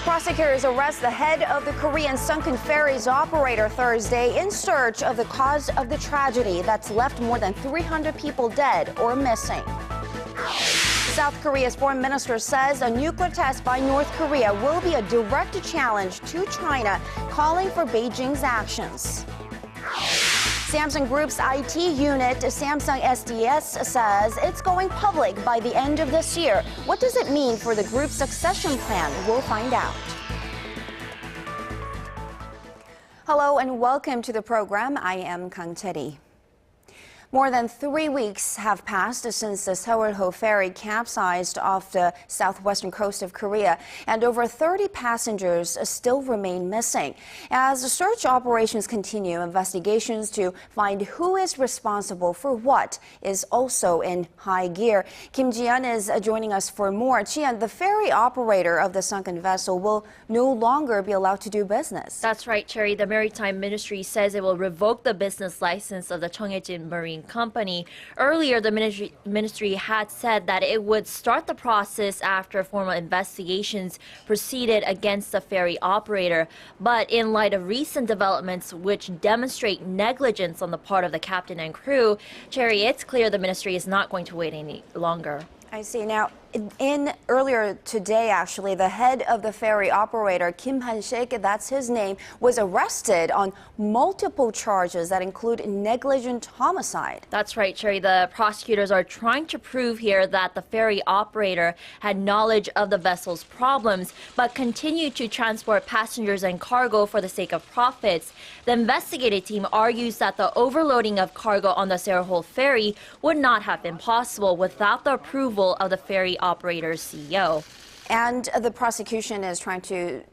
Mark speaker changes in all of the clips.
Speaker 1: Prosecutors arrest the head of the Korean sunken ferries operator Thursday in search of the cause of the tragedy that's left more than 300 people dead or missing. South Korea's foreign minister says a nuclear test by North Korea will be a direct challenge to China, calling for Beijing's actions. Samsung Group's IT unit, Samsung SDS, says it's going public by the end of this year. What does it mean for the group's succession plan? We'll find out. Hello and welcome to the program. I am Kang Tae-ri. More than 3 weeks have passed since the Sewol ferry capsized off the southwestern coast of Korea, and over 30 passengers still remain missing. As the search operations continue, investigations to find who is responsible for what is also in high gear. Kim Ji-yeon is joining us for more. Ji-yeon, the ferry operator of the sunken vessel will no longer be allowed to do business.
Speaker 2: That's right, Cherry. The Maritime Ministry says it will revoke the business license of the Cheonghaejin Marine Company. Earlier, the ministry had said that it would start the process after formal investigations proceeded against the ferry operator. But in light of recent developments which demonstrate negligence on the part of the captain and crew, Cherry, it's clear the ministry is not going to wait any longer.
Speaker 1: I see. Now, earlier today, actually, the head of the ferry operator, Kim Han-sik, that's his name, was arrested on multiple charges that include negligent homicide.
Speaker 2: That's right, Cherry. The prosecutors are trying to prove here that the ferry operator had knowledge of the vessel's problems, but continued to transport passengers and cargo for the sake of profits. The investigative team argues that the overloading of cargo on the Sewol ferry would not have been possible without the approval of the ferry operator's CEO.
Speaker 1: And the prosecution is trying to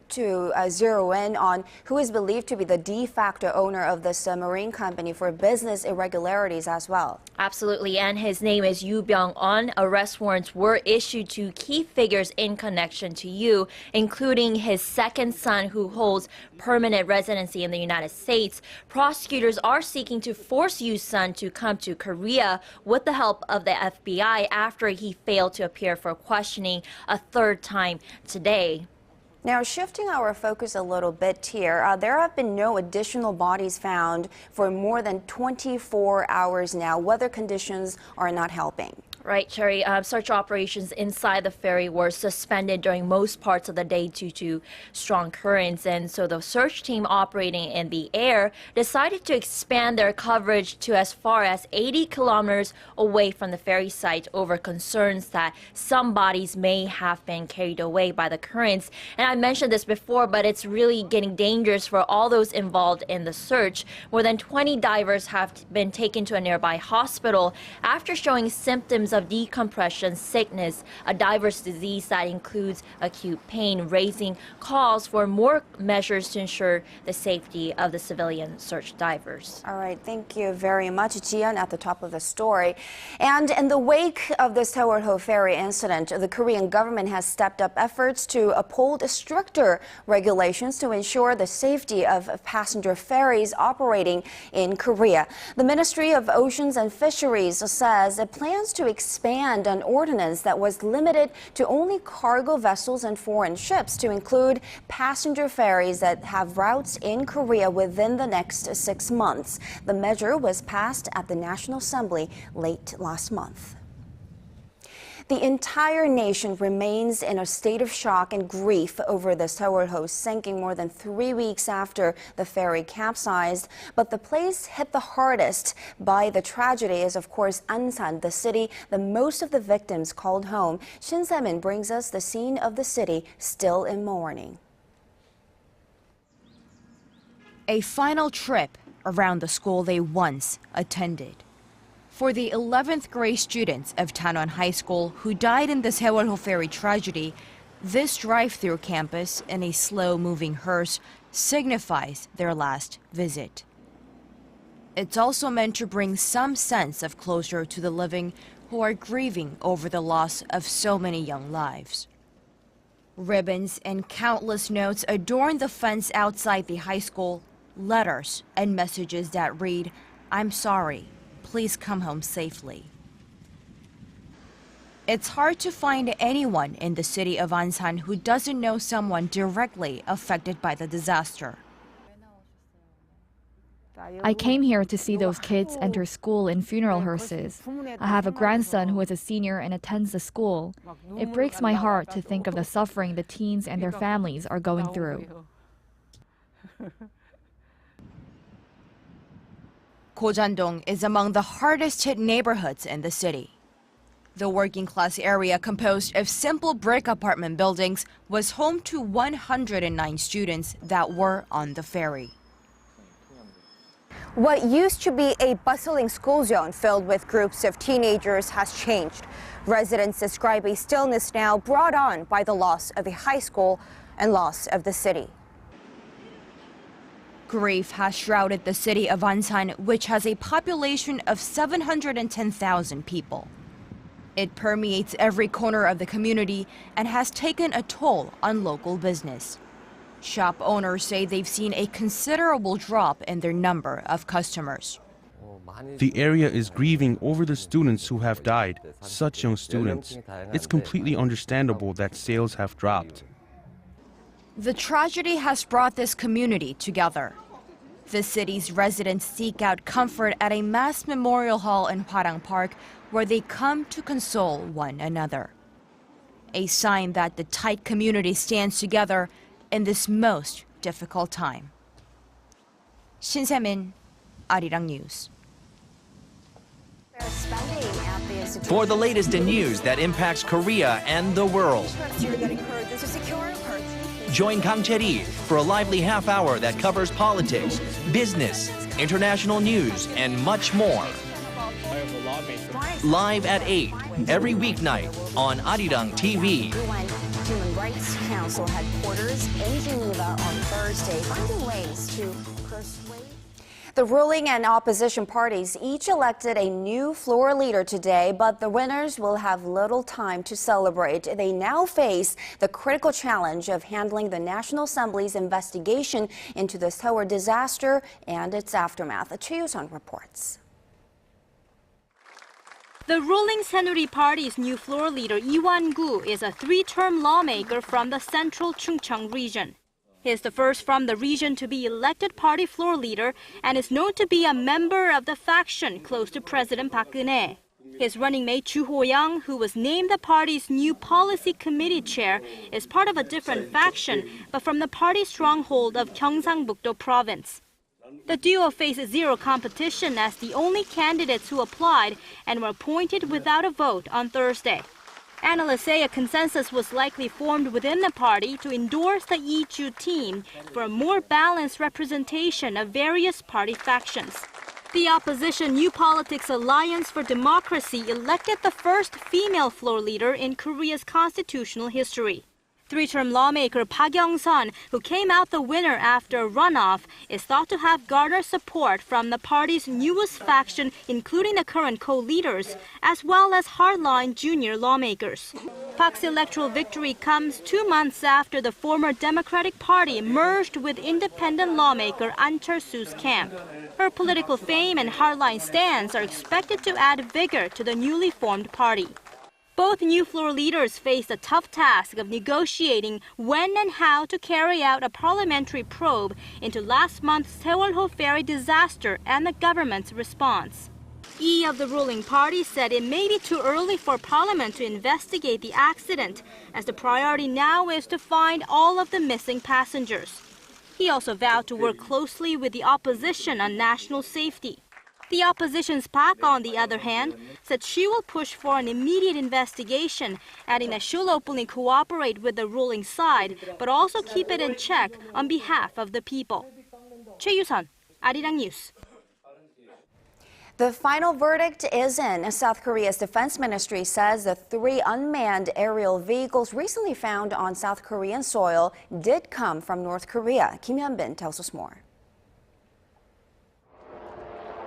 Speaker 1: zero in on who is believed to be the de facto owner of this marine company for business irregularities as well.
Speaker 2: Absolutely, and his name is Yoo Byung-on. Arrest warrants were issued to key figures in connection to Yoo, including his second son who holds permanent residency in the United States. Prosecutors are seeking to force Yoo's son to come to Korea with the help of the FBI after he failed to appear for questioning a third time today.
Speaker 1: Now, shifting our focus a little bit here, there have been no additional bodies found for more than 24 hours now. Weather conditions are not helping.
Speaker 2: Right, Cherry. Search operations inside the ferry were suspended during most parts of the day due to strong currents. And so the search team operating in the air decided to expand their coverage to as far as 80 kilometers away from the ferry site over concerns that some bodies may have been carried away by the currents. And I mentioned this before, but it's really getting dangerous for all those involved in the search. More than 20 divers have been taken to a nearby hospital after showing symptoms of decompression sickness, a diver's disease that includes acute pain, raising calls for more measures to ensure the safety of the civilian search divers.
Speaker 1: All right, thank you very much, Ji-yeon, at the top of the story. And in the wake of the Sewol ferry incident, the Korean government has stepped up efforts to uphold stricter regulations to ensure the safety of passenger ferries operating in Korea. The Ministry of Oceans and Fisheries says it plans to expand an ordinance that was limited to only cargo vessels and foreign ships to include passenger ferries that have routes in Korea within the next 6 months. The measure was passed at the National Assembly late last month. The entire nation remains in a state of shock and grief over the Sewol sinking more than 3 weeks after the ferry capsized. But the place hit the hardest by the tragedy is, of course, Ansan, the city that most of the victims called home. Shin Se-min brings us the scene of the city still in mourning.
Speaker 3: A final trip around the school they once attended. For the 11th grade students of Tanwon High School who died in the Sewol ferry tragedy, this drive-through campus in a slow-moving hearse signifies their last visit. It's also meant to bring some sense of closure to the living who are grieving over the loss of so many young lives. Ribbons and countless notes adorn the fence outside the high school, letters and messages that read, "I'm sorry, please come home safely." It's hard to find anyone in the city of Ansan who doesn't know someone directly affected by the disaster.
Speaker 4: I came here to see those kids enter school in funeral hearses. I have a grandson who is a senior and attends the school. It breaks my heart to think of the suffering the teens and their families are going through.
Speaker 3: Gojandong is among the hardest hit neighborhoods in the city. The working class area, composed of simple brick apartment buildings, was home to 109 students that were on the ferry.
Speaker 1: What used to be a bustling school zone filled with groups of teenagers has changed. Residents describe a stillness now brought on by the loss of a high school and loss of the city.
Speaker 3: Grief has shrouded the city of Ansan, which has a population of 710,000 people. It permeates every corner of the community and has taken a toll on local business. Shop owners say they've seen a considerable drop in their number of customers.
Speaker 5: The area is grieving over the students who have died, such young students. It's completely understandable that sales have dropped.
Speaker 3: The tragedy has brought this community together. The city's residents seek out comfort at a mass memorial hall in Hwarang Park, where they come to console one another. A sign that the tight community stands together in this most difficult time. Shin Se-min, ARIRANG News.
Speaker 6: For the latest in news that impacts Korea and the world, join Kang Chae-ri for a lively half hour that covers politics, business, international news, and much more. Live at 8 every weeknight on ARIRANG TV.
Speaker 1: Human Rights Council headquarters in Geneva on Thursday, finding ways to persuade. The ruling and opposition parties each elected a new floor leader today, but the winners will have little time to celebrate. They now face the critical challenge of handling the National Assembly's investigation into the Sewol disaster and its aftermath. Choi Yoo-sun reports.
Speaker 7: The ruling Saenuri Party's new floor leader Lee Wan-gu is a three-term lawmaker from the central Chungcheong region. He is the first from the region to be elected party floor leader and is known to be a member of the faction close to President Park Geun-hye. His running mate Chu Ho-young, who was named the party's new policy committee chair, is part of a different faction, but from the party stronghold of Gyeongsang-buk-do province. The duo faces zero competition as the only candidates who applied and were appointed without a vote on Thursday. Analysts say a consensus was likely formed within the party to endorse the Lee-ju team for a more balanced representation of various party factions. The opposition New Politics Alliance for Democracy elected the first female floor leader in Korea's constitutional history. Three-term lawmaker Park Young-sun, who came out the winner after a runoff, is thought to have garnered support from the party's newest faction, including the current co-leaders, as well as hardline junior lawmakers. Park's electoral victory comes 2 months after the former Democratic Party merged with independent lawmaker An Cheol-soo's camp. Her political fame and hardline stance are expected to add vigor to the newly formed party. Both new floor leaders face the tough task of negotiating when and how to carry out a parliamentary probe into last month's Sewol ferry disaster and the government's response. Lee of the ruling party said it may be too early for Parliament to investigate the accident, as the priority now is to find all of the missing passengers. He also vowed to work closely with the opposition on national safety. The opposition's Park, on the other hand, said she will push for an immediate investigation, adding that she'll openly cooperate with the ruling side, but also keep it in check on behalf of the people. Choi Yoo-sun, ARIRANG News.
Speaker 1: The final verdict is in. South Korea's defense ministry says the 3 unmanned aerial vehicles recently found on South Korean soil did come from North Korea. Kim Hyun-bin tells us more.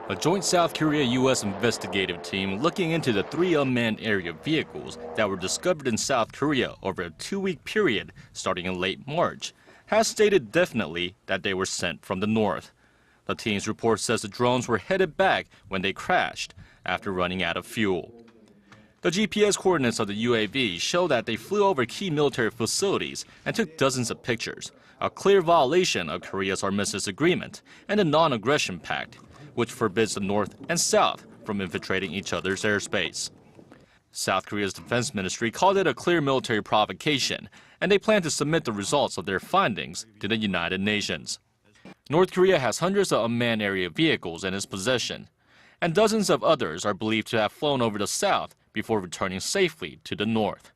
Speaker 8: A joint South Korea-U.S. investigative team looking into the 3 unmanned aerial vehicles that were discovered in South Korea over a 2-week period starting in late March has stated definitely that they were sent from the north. The team's report says the drones were headed back when they crashed after running out of fuel. The GPS coordinates of the UAV show that they flew over key military facilities and took dozens of pictures, a clear violation of Korea's Armistice Agreement and the Non-Aggression Pact, which forbids the North and South from infiltrating each other's airspace. South Korea's defense ministry called it a clear military provocation, and they plan to submit the results of their findings to the United Nations. North Korea has hundreds of unmanned aerial vehicles in its possession, and dozens of others are believed to have flown over the south before returning safely to the north.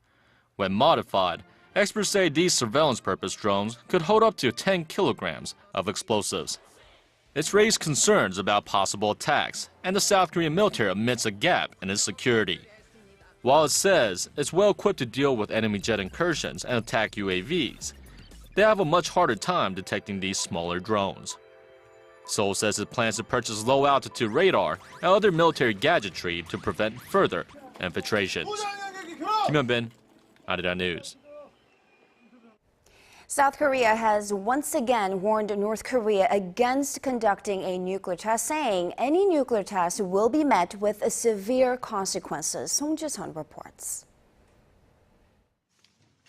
Speaker 8: When modified, experts say these surveillance-purpose drones could hold up to 10 kilograms of explosives. It's raised concerns about possible attacks, and the South Korean military admits a gap in its security. While it says it's well equipped to deal with enemy jet incursions and attack UAVs, they have a much harder time detecting these smaller drones. Sewol says it plans to purchase low-altitude radar and other military gadgetry to prevent further infiltrations. Kim Hyun-bin, ARIRANG News.
Speaker 1: South Korea has once again warned North Korea against conducting a nuclear test, saying any nuclear test will be met with severe consequences. Song Ji-sun reports.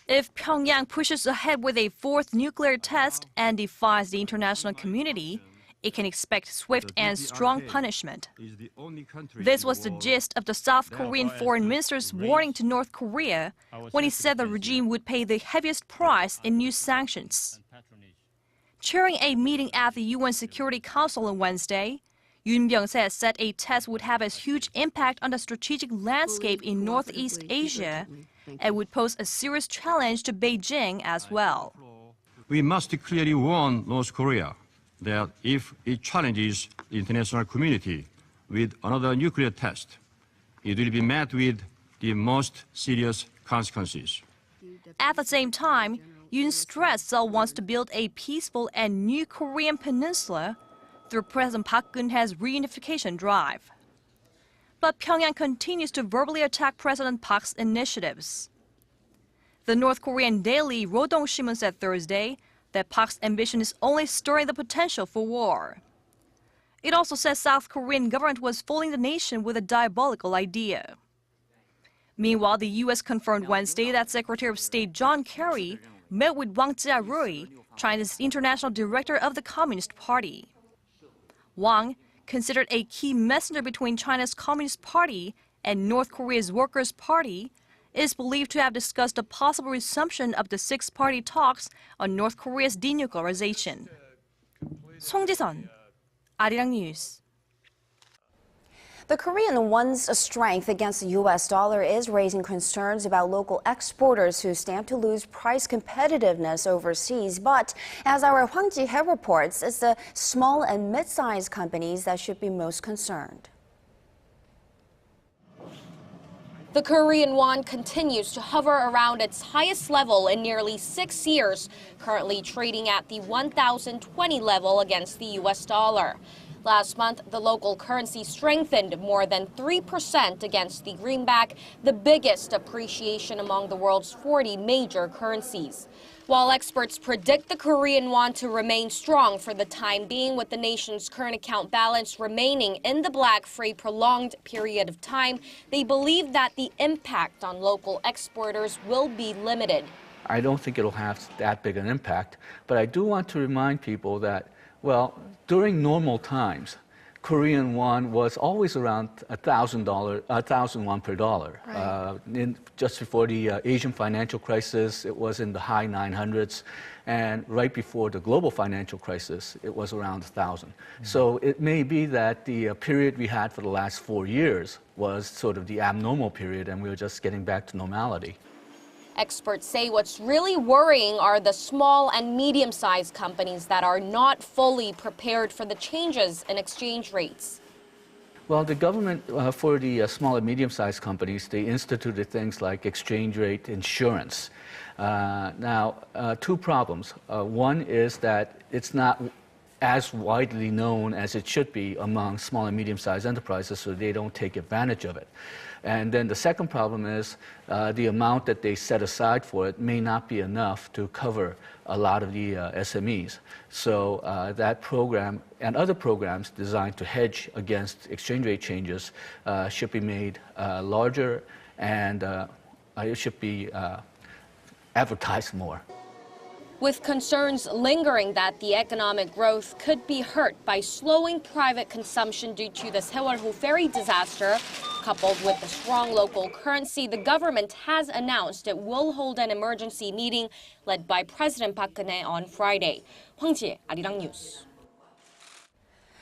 Speaker 9: If Pyongyang pushes ahead with a 4th nuclear test and defies the international community, it can expect swift and strong punishment. This was the gist of the South Korean foreign minister's warning to North Korea when he said the regime would pay the heaviest price in new sanctions. Chairing a meeting at the UN Security Council on Wednesday, Yoon Byung-se said a test would have a huge impact on the strategic landscape in Northeast Asia and would pose a serious challenge to Beijing as well.
Speaker 10: We must clearly warn North Korea that if it challenges the international community with another nuclear test, it will be met with the most serious consequences.
Speaker 9: At the same time, Yoon stressed Seoul wants to build a peaceful and new Korean peninsula through President Park Geun-hye's reunification drive. But Pyongyang continues to verbally attack President Park's initiatives. The North Korean daily Rodong Sinmun said Thursday that Park's ambition is only stirring the potential for war. It also says South Korean government was fooling the nation with a diabolical idea. Meanwhile, the U.S. confirmed Wednesday that Secretary of State John Kerry met with Wang Jia-rui, China's international director of the Communist Party. Wang, considered a key messenger between China's Communist Party and North Korea's Workers' Party, is believed to have discussed a possible resumption of the 6-party talks on North Korea's denuclearization. Song Ji-sun, ARIRANG News.
Speaker 1: The Korean won's strength against the U.S. dollar is raising concerns about local exporters who stand to lose price competitiveness overseas. But as our Hwang Ji-hye reports, it's the small and mid-sized companies that should be most concerned.
Speaker 11: The Korean won continues to hover around its highest level in nearly 6 years, currently trading at the 1,020 level against the U.S. dollar. Last month, the local currency strengthened more than 3% against the greenback, the biggest appreciation among the world's 40 major currencies. While experts predict the Korean won to remain strong for the time being, with the nation's current account balance remaining in the black for a prolonged period of time, they believe that the impact on local exporters will be limited.
Speaker 12: I don't think it'll have that big an impact, but I do want to remind people that, well, during normal times, Korean won was always around $1,000 won per dollar. Right. Just before the Asian financial crisis, it was in the high 900s, and right before the global financial crisis, it was around 1,000. So it may be that the period we had for the last 4 years was sort of the abnormal period, and we were just getting back to normality.
Speaker 11: Experts say what's really worrying are the small and medium-sized companies that are not fully prepared for the changes in exchange rates.
Speaker 12: Well, the government, for the small and medium-sized companies, they instituted things like exchange rate insurance. Now, 2 problems. One is that it's not as widely known as it should be among small and medium-sized enterprises, so they don't take advantage of it. And then the second problem is the amount that they set aside for it may not be enough to cover a lot of the SMEs. So that program and other programs designed to hedge against exchange rate changes should be made larger, and it should be advertised more.
Speaker 11: With concerns lingering that the economic growth could be hurt by slowing private consumption due to the Sewol ferry disaster, coupled with the strong local currency, the government has announced it will hold an emergency meeting led by President Park Geun-hye on Friday. Hwang Ji, ARIRANG News.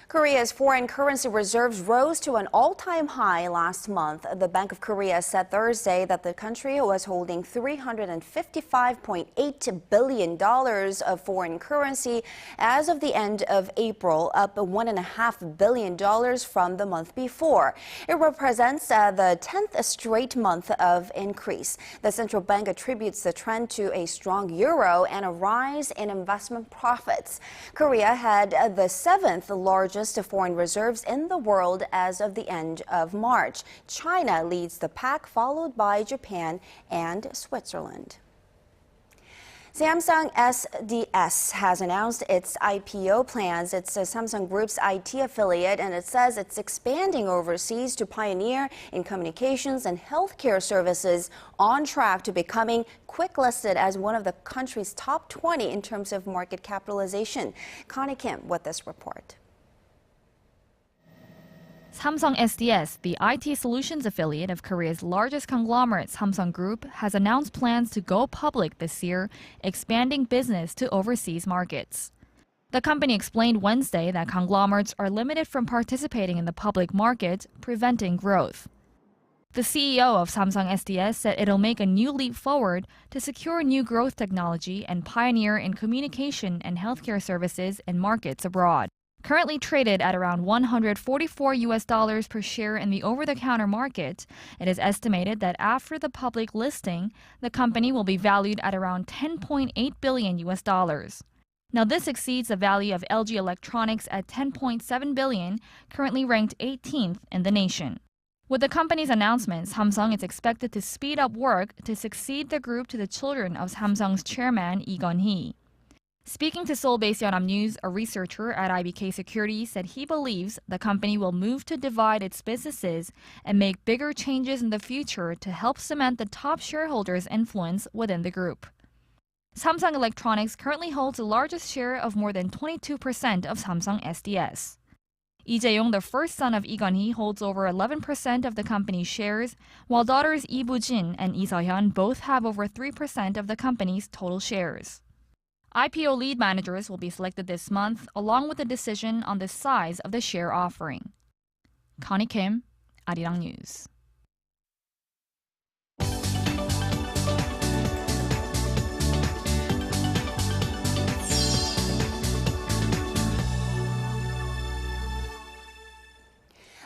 Speaker 1: Korea's foreign currency reserves rose to an all-time high last month. The Bank of Korea said Thursday that the country was holding $355.8 billion of foreign currency as of the end of April, up $1.5 billion from the month before. It represents the 10th straight month of increase. The central bank attributes the trend to a strong euro and a rise in investment profits. Korea had the 7th largest foreign reserves in the world as of the end of March. China leads the pack, followed by Japan and Switzerland. Samsung SDS has announced its IPO plans. It's Samsung Group's IT affiliate, and it says it's expanding overseas to pioneer in communications and healthcare services, on track to becoming quick-listed as one of the country's top 20 in terms of market capitalization. Connie Kim with this report.
Speaker 4: Samsung SDS, the IT solutions affiliate of Korea's largest conglomerate Samsung Group, has announced plans to go public this year, expanding business to overseas markets. The company explained Wednesday that conglomerates are limited from participating in the public market, preventing growth. The CEO of Samsung SDS said it'll make a new leap forward to secure new growth technology and pioneer in communication and healthcare services in markets abroad. Currently traded at around $144 per share in the over-the-counter market, it is estimated that after the public listing, the company will be valued at around $10.8 billion. Now, this exceeds the value of LG Electronics at $10.7 billion, currently ranked 18th in the nation. With the company's announcement, Samsung is expected to speed up work to succeed the group to the children of Samsung's chairman, Lee Gun-hee. Speaking to Seoul-based Yonhap News, a researcher at IBK Securities said he believes the company will move to divide its businesses and make bigger changes in the future to help cement the top shareholders' influence within the group. Samsung Electronics currently holds the largest share of more than 22% of Samsung SDS. Lee Jae-yong, the first son of Lee Gun-hee, holds over 11% of the company's shares, while daughters Lee Bu-jin and Lee Se-hyun both have over 3% of the company's total shares. IPO lead managers will be selected this month, along with a decision on the size of the share offering. Connie Kim, ARIRANG News.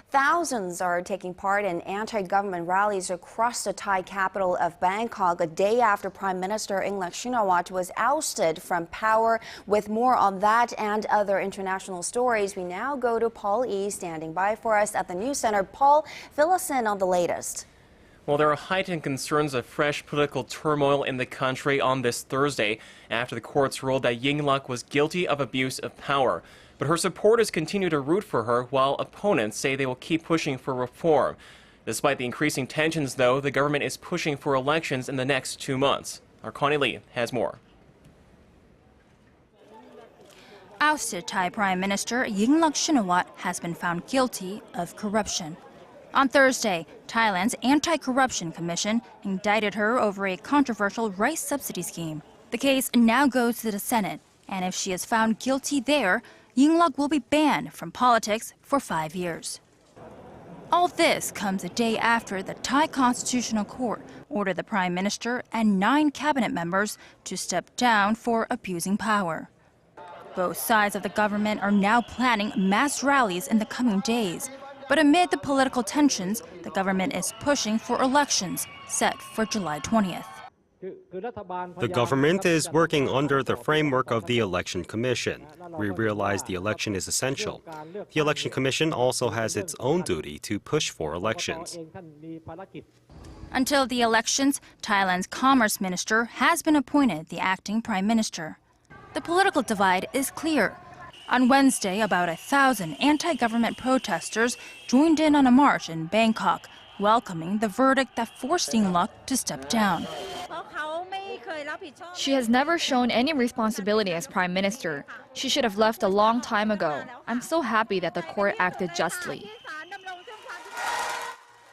Speaker 1: Thousands are taking part in anti-government rallies across the Thai capital of Bangkok a day after Prime Minister Yingluck Shinawatra was ousted from power. With more on that and other international stories, we now go to Paul E. standing by for us at the News Center. Paul, fill us in on the latest.
Speaker 13: Well, there are heightened concerns of fresh political turmoil in the country on this Thursday after the courts ruled that Yingluck was guilty of abuse of power. But her supporters continue to root for her, while opponents say they will keep pushing for reform. Despite the increasing tensions, though, the government is pushing for elections in the next 2 months. Our Connie Lee has more.
Speaker 14: Ousted Thai Prime Minister Yingluck Shinawatra has been found guilty of corruption. On Thursday, Thailand's Anti-Corruption Commission indicted her over a controversial rice subsidy scheme. The case now goes to the Senate, and if she is found guilty there, Yingluck will be banned from politics for 5 years. All this comes a day after the Thai Constitutional Court ordered the Prime Minister and 9 cabinet members to step down for abusing power. Both sides of the government are now planning mass rallies in the coming days. But amid the political tensions, the government is pushing for elections set for July 20th.
Speaker 15: The government is working under the framework of the Election Commission. We realize the election is essential. The Election Commission also has its own duty to push for elections.
Speaker 14: Until the elections, Thailand's Commerce Minister has been appointed the acting Prime Minister. The political divide is clear. On Wednesday, about 1,000 anti-government protesters joined in on a march in Bangkok, welcoming the verdict that forced Yingluck to step down.
Speaker 4: She has never shown any responsibility as Prime Minister. She should have left a long time ago. I'm so happy that the court acted justly.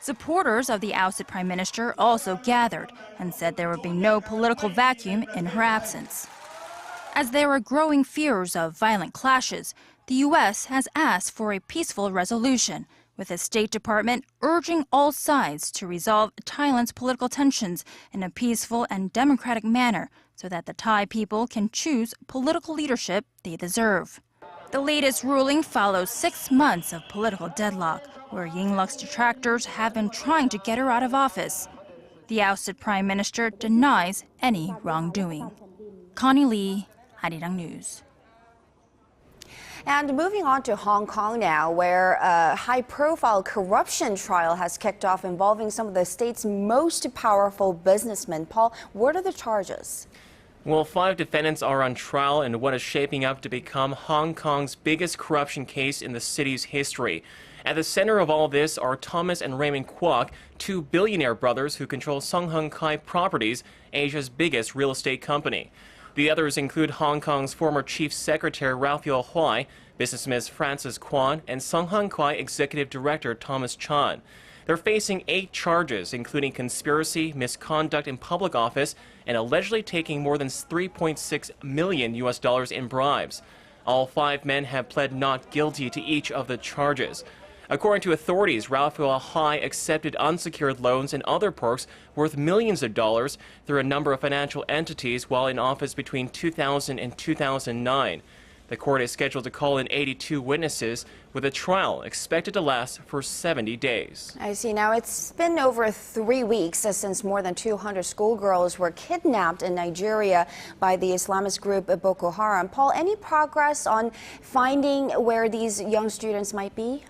Speaker 14: Supporters of the ousted Prime Minister also gathered and said there would be no political vacuum in her absence. As there are growing fears of violent clashes, the U.S. has asked for a peaceful resolution, with the State Department urging all sides to resolve Thailand's political tensions in a peaceful and democratic manner so that the Thai people can choose political leadership they deserve. The latest ruling follows 6 months of political deadlock, where Yingluck's detractors have been trying to get her out of office. The ousted Prime Minister denies any wrongdoing. Connie Lee, ARIRANG News.
Speaker 1: And moving on to Hong Kong now, where a high-profile corruption trial has kicked off involving some of the state's most powerful businessmen. Paul, what are the charges?
Speaker 13: Well, 5 defendants are on trial in what is shaping up to become Hong Kong's biggest corruption case in the city's history. At the center of all this are Thomas and Raymond Kwok, 2 billionaire brothers who control Sun Hung Kai Properties, Asia's biggest real estate company. The others include Hong Kong's former Chief Secretary Raphael Hui, businessmen Francis Kwan, and Sun Hung Kai Executive Director Thomas Chan. They're facing 8 charges, including conspiracy, misconduct in public office, and allegedly taking more than $3.6 million in bribes. All 5 men have pled not guilty to each of the charges. According to authorities, Raphael Hui accepted unsecured loans and other perks worth millions of dollars through a number of financial entities while in office between 2000 and 2009. The court is scheduled to call in 82 witnesses, with a trial expected to last for 70 days.
Speaker 1: I see. Now, it's been over 3 weeks since more than 200 schoolgirls were kidnapped in Nigeria by the Islamist group Boko Haram. Paul, any progress on finding where these young students might be?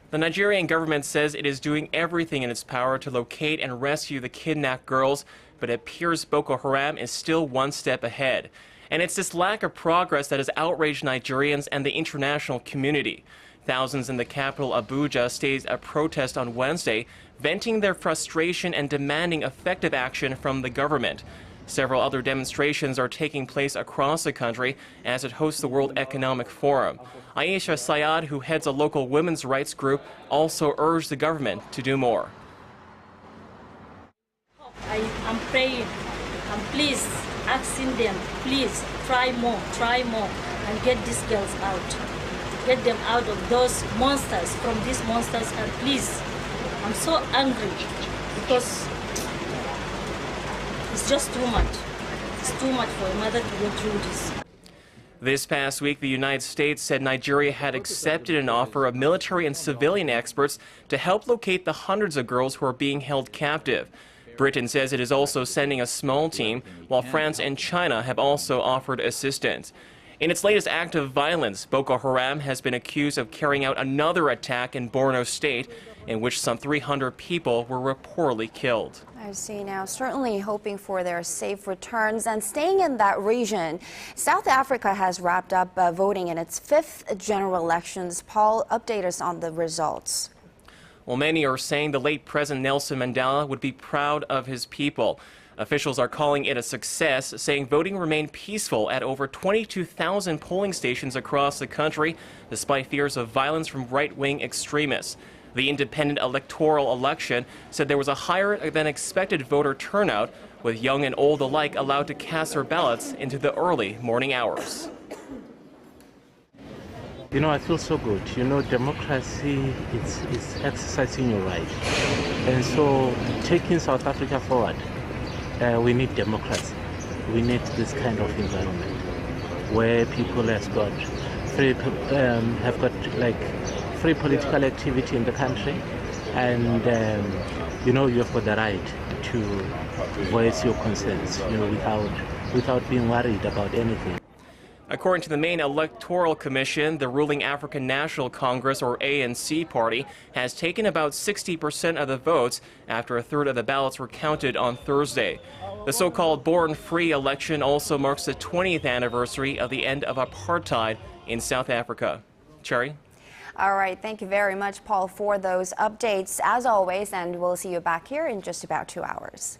Speaker 13: The Nigerian government says it is doing everything in its power to locate and rescue the kidnapped girls, but it appears Boko Haram is still one step ahead. And it's this lack of progress that has outraged Nigerians and the international community. Thousands in the capital Abuja staged a protest on Wednesday, venting their frustration and demanding effective action from the government. Several other demonstrations are taking place across the country as it hosts the World Economic Forum. Aisha Sayad, who heads a local women's rights group, also urged the government to do more.
Speaker 16: I'm praying, and please asking them, please try more, and get these girls out. Get them out of those monsters, from these monsters, and please, I'm so angry because it's just too much. It's too much for a mother to go through this.
Speaker 13: This past week, the United States said Nigeria had accepted an offer of military and civilian experts to help locate the hundreds of girls who are being held captive. Britain says it is also sending a small team, while France and China have also offered assistance. In its latest act of violence, Boko Haram has been accused of carrying out another attack in Borno State, in which some 300 people were reportedly killed.
Speaker 1: I see. Now, certainly hoping for their safe returns. And staying in that region, South Africa has wrapped up voting in its 5th general elections. Paul, update us on the results.
Speaker 13: Well, many are saying the late President Nelson Mandela would be proud of his people. Officials are calling it a success, saying voting remained peaceful at over 22,000 polling stations across the country, despite fears of violence from right-wing extremists. The independent electoral election said there was a higher than expected voter turnout, with young and old alike allowed to cast their ballots into the early morning hours.
Speaker 17: You know, I feel so good. You know, democracy is exercising your right. And so taking South Africa forward, we need democracy. We need this kind of environment where people have got free political activity in the country, and you know, you've got the right to voice your concerns, without being worried about anything.
Speaker 13: According to the main electoral commission, the ruling African National Congress, or ANC party, has taken about 60% of the votes after a third of the ballots were counted on Thursday. The so-called Born Free election also marks the 20th anniversary of the end of apartheid in South Africa. Cherry?
Speaker 1: All right, thank you very much, Paul, for those updates, as always, and we'll see you back here in just about 2 hours.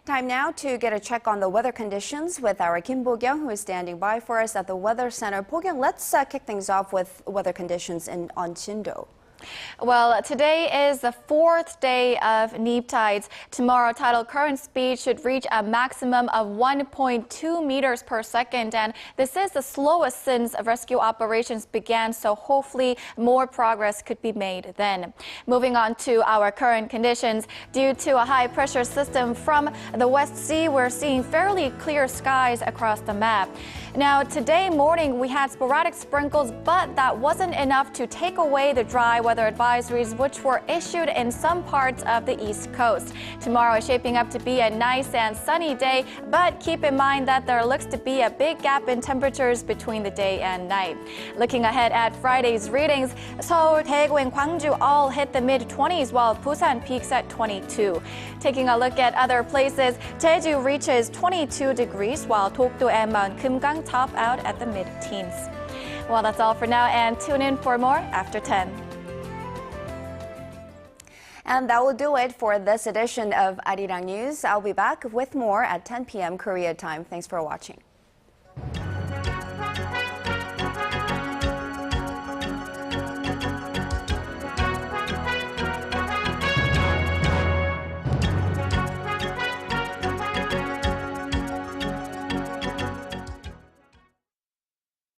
Speaker 1: Time now to get a check on the weather conditions with our Kim Bo-kyung, who is standing by for us at the Weather Center. Bo-kyung, let's kick things off with weather conditions on Chindo.
Speaker 4: Well, today is the 4th day of neap tides. Tomorrow, tidal current speed should reach a maximum of 1.2 meters per second, and this is the slowest since rescue operations began, so hopefully more progress could be made then. Moving on to our current conditions, due to a high pressure system from the West Sea, we're seeing fairly clear skies across the map. Now, today morning we had sporadic sprinkles, but that wasn't enough to take away the dry weather advisories which were issued in some parts of the East Coast. Tomorrow is shaping up to be a nice and sunny day, but keep in mind that there looks to be a big gap in temperatures between the day and night. Looking ahead at Friday's readings, Seoul, Daegu, and Gwangju all hit the mid-20s, while Busan peaks at 22. Taking a look at other places, Jeju reaches 22 degrees, while Dokdo and Mount Kumgang top out at the mid-teens. Well, that's all for now, and tune in for more after 10.
Speaker 1: And that will do it for this edition of ARIRANG News. I'll be back with more at 10 p.m. Korea time. Thanks for watching.